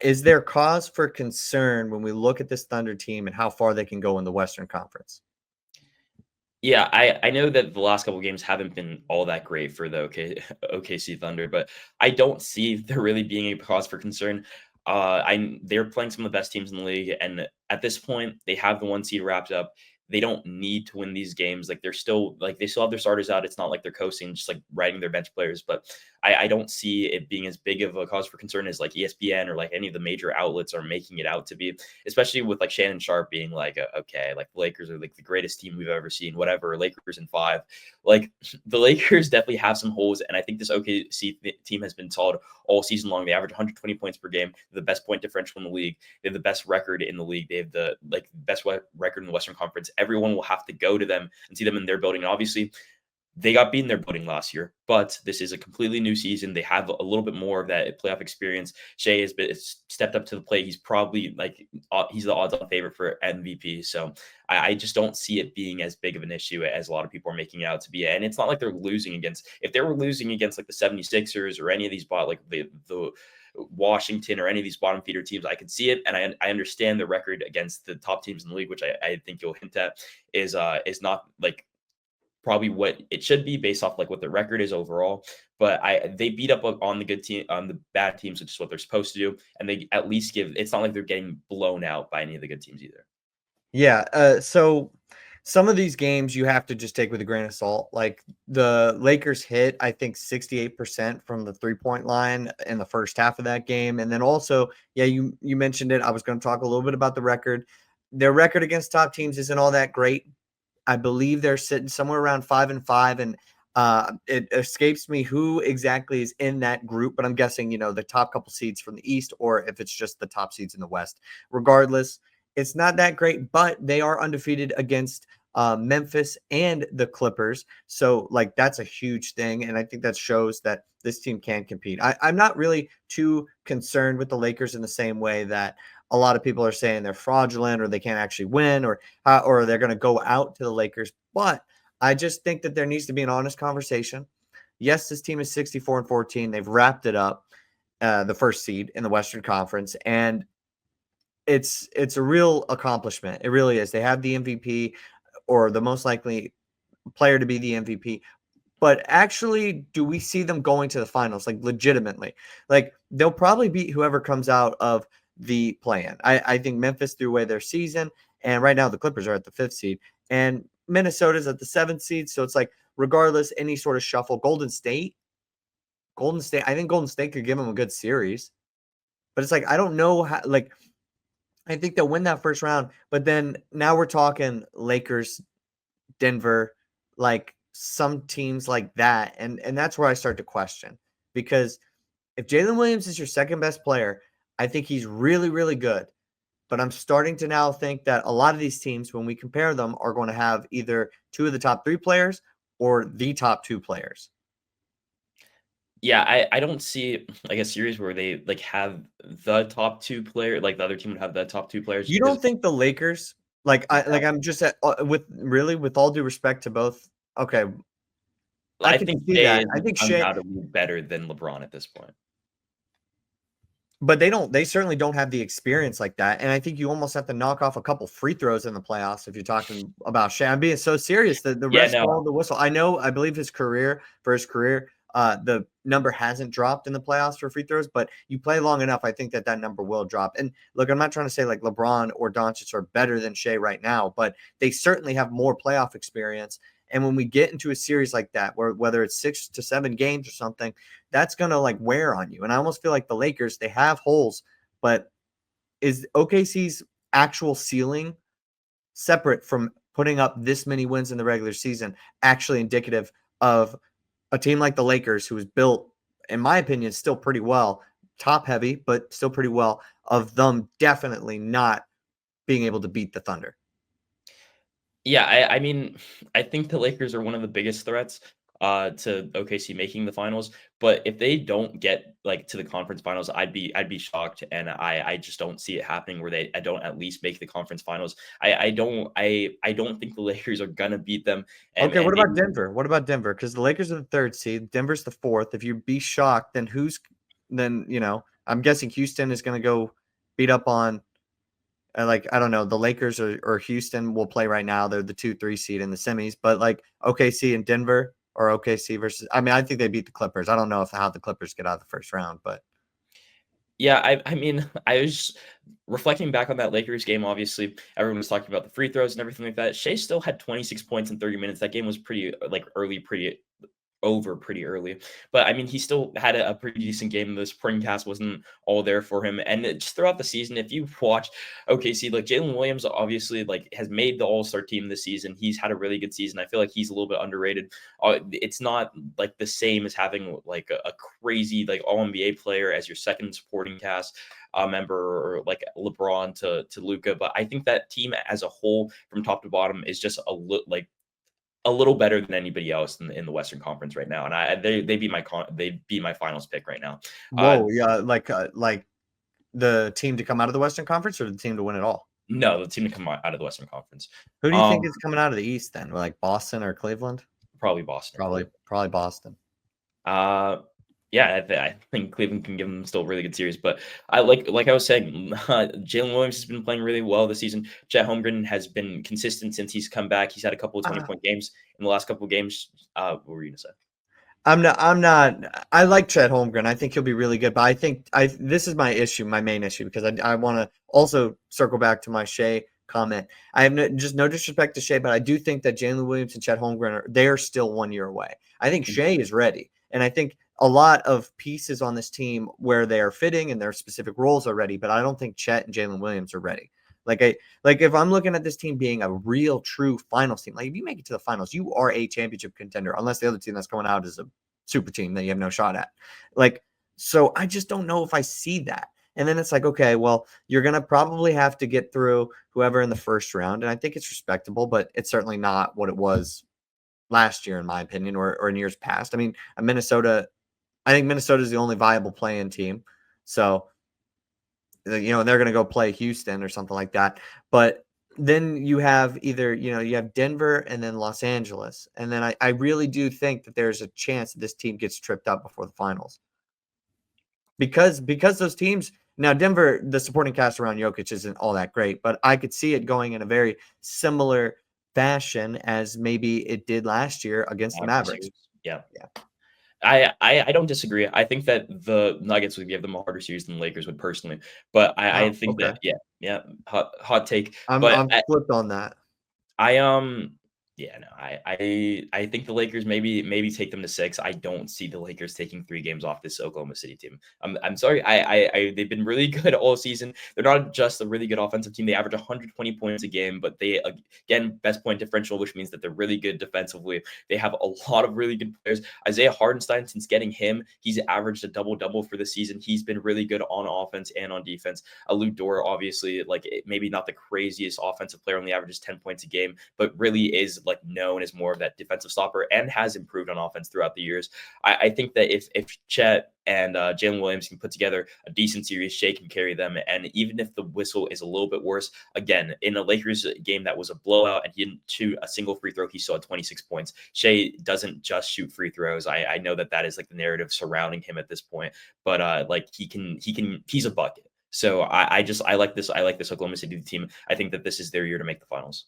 is there cause for concern when we look at this Thunder team and how far they can go in the Western Conference? Yeah, I know that the last couple games haven't been all that great for the OKC Thunder, but I don't see there really being a cause for concern. They're playing some of the best teams in the league, and at this point, they have the 1 seed wrapped up. They don't need to win these games. Like they still have their starters out. It's not like they're coasting, just like riding their bench players. But I don't see it being as big of a cause for concern as like ESPN or like any of the major outlets are making it out to be, especially with like Shannon Sharp being like, okay, like the Lakers are like the greatest team we've ever seen, whatever, Lakers in 5. Like the Lakers definitely have some holes. And I think this OKC team has been solid all season long. They average 120 points per game, the best point differential in the league. They have the best record in the league. They have the best record in the Western Conference. Everyone will have to go to them and see them in their building. And obviously, they got beaten in their building last year, but this is a completely new season. They have a little bit more of that playoff experience. Shea has stepped up to the plate. He's probably he's the odds-on favorite for MVP. So I just don't see it being as big of an issue as a lot of people are making it out to be. And it's not like they're losing against, if they were losing against like the 76ers or any of these like the Washington or any of these bottom feeder teams, I could see it. And I understand the record against the top teams in the league, which I think you'll hint at is not like probably what it should be based off like what the record is overall. But they beat up on the good team, on the bad teams, which is what they're supposed to do. And they at least it's not like they're getting blown out by any of the good teams either. Yeah. So some of these games you have to just take with a grain of salt. Like the Lakers hit, I think 68% from the 3-point line in the first half of that game. And then also, yeah, you mentioned it. I was going to talk a little bit about the record. Their record against top teams isn't all that great. I believe they're sitting somewhere around 5-5, and it escapes me who exactly is in that group, but I'm guessing, the top couple seeds from the East, or if it's just the top seeds in the West. Regardless, it's not that great, but they are undefeated against Memphis and the Clippers. So, like, that's a huge thing, and I think that shows that this team can compete. I'm not really too concerned with the Lakers in the same way that a lot of people are saying they're fraudulent or they can't actually win or they're going to go out to the Lakers. But I just think that there needs to be an honest conversation. Yes, this team is 64-14. They've wrapped it up, the first seed in the Western Conference, and it's a real accomplishment. It really is. They have the MVP or the most likely player to be the MVP. But actually, do we see them going to the finals, like legitimately? Like they'll probably beat whoever comes out of the play-in. I think Memphis threw away their season, and right now the Clippers are at the 5th seed, and Minnesota's at the 7th seed. So it's like, regardless, any sort of shuffle, Golden State, I think Golden State could give them a good series, but it's like I don't know how. Like I think they'll win that first round, but then now we're talking Lakers, Denver, like some teams like that, and that's where I start to question, because if Jalen Williams is your second best player, I think he's really, really good. But I'm starting to now think that a lot of these teams, when we compare them, are going to have either 2 of the top 3 players or the top 2 players. Yeah, I don't see like a series where they like have the top 2 player, like the other team would have the top 2 players You because don't think the Lakers, I'm just with all due respect to both. Okay, I I can think see Shea that. is I think Shea, undoubtedly better than LeBron at this point. but they certainly don't have the experience like that. And I think you almost have to knock off a couple free throws in the playoffs if you're talking about Shea. I'm being so serious that the Yeah, rest no. follow the whistle. I believe his career, the number hasn't dropped in the playoffs for free throws, but you play long enough, I think that number will drop. And look, I'm not trying to say like LeBron or Doncic are better than Shea right now, but they certainly have more playoff experience. And when we get into a series like that, where whether it's 6 to 7 games or something, that's going to like wear on you. And I almost feel like the Lakers, they have holes, but is OKC's actual ceiling separate from putting up this many wins in the regular season actually indicative of a team like the Lakers, who is built, in my opinion, still pretty well, top heavy, but still pretty well, of them definitely not being able to beat the Thunder? Yeah, I mean, I think the Lakers are one of the biggest threats to OKC making the finals. But if they don't get like to the conference finals, I'd be shocked, and I just don't see it happening where I don't at least make the conference finals. I don't think the Lakers are gonna beat them. Okay, And what maybe about Denver? What about Denver? Because the Lakers are the 3rd seed, Denver's the 4th. If you be shocked, then then I'm guessing Houston is going to go beat up on like I don't know, the Lakers or Houston will play right now. They're the 2-3 seed in the semis, but like OKC and Denver or OKC versus. I mean, I think they beat the Clippers. I don't know if how the Clippers get out of the first round, but Yeah, I mean, I was reflecting back on that Lakers game. Obviously, everyone was talking about the free throws and everything like that. Shea still had 26 points in 30 minutes. That game was pretty like early, pretty over pretty early. But I mean, he still had a pretty decent game. The supporting cast wasn't all there for him. And just throughout the season, if you watch OKC, like Jalen Williams obviously like has made the All-Star team this season. He's had a really good season. I feel like he's a little bit underrated. It's not like the same as having like a crazy like All NBA player as your second supporting cast member, or like LeBron to Luca. But I think that team as a whole, from top to bottom, is just a little better than anybody else in the Western Conference right now, and they'd be my finals pick right now. whoa, yeah, like the team to come out of the Western Conference or the team to win it all? No, the team to come out of the Western Conference. Who do you think Um, is coming out of the East then? Like Boston or Cleveland? Probably Boston or Cleveland. Probably Boston. Uh, yeah, I think Cleveland can give them still a really good series, but like I was saying, Jalen Williams has been playing really well this season. Chet Holmgren has been consistent since he's come back. He's had a couple of 20-point games in the last couple of games. What were you gonna say? I like Chet Holmgren. I think he'll be really good, but I think this is my issue, my main issue, because I want to also circle back to my Shea comment. I have just no disrespect to Shea, but I do think that Jalen Williams and Chet Holmgren they're still 1 year away. I think Shea is ready, and I think a lot of pieces on this team where they are fitting and their specific roles are ready, but I don't think Chet and Jalen Williams are ready. Like if I'm looking at this team being a real true finals team, like if you make it to the finals, you are a championship contender, unless the other team that's going out is a super team that you have no shot at. Like, so I just don't know if I see that. And then it's like, okay, well, you're going to probably have to get through whoever in the first round. And I think it's respectable, but it's certainly not what it was last year, in my opinion, or in years past. I mean, I think Minnesota is the only viable play-in team. So, they're going to go play Houston or something like that. But then you have either, you have Denver and then Los Angeles. And then I really do think that there's a chance that this team gets tripped up before the finals. Because those teams now, Denver, the supporting cast around Jokic isn't all that great, but I could see it going in a very similar fashion as maybe it did last year against the Mavericks. Yeah. Yeah. I don't disagree. I think that the Nuggets would give them a harder series than the Lakers would personally, but I Oh, think okay. that hot take. I'm But flipped on that. I yeah, no, I think the Lakers maybe take them to 6. I don't see the Lakers taking 3 games off this Oklahoma City team. I'm sorry. They've been really good all season. They're not just a really good offensive team. They average 120 points a game, but they again best point differential, which means that they're really good defensively. They have a lot of really good players. Isaiah Hardenstein, since getting him, he's averaged a double-double for the season. He's been really good on offense and on defense. Lou Dort, obviously, maybe not the craziest offensive player, only averages 10 points a game, but really is like known as more of that defensive stopper and has improved on offense throughout the years. I think that if Chet and Jalen Williams can put together a decent series, Shea can carry them. And even if the whistle is a little bit worse, again, in a Lakers game that was a blowout and he didn't shoot a single free throw, he still had 26 points. Shea doesn't just shoot free throws. I know that is like the narrative surrounding him at this point, but he's a bucket. So I like this. I like this Oklahoma City team. I think that this is their year to make the finals.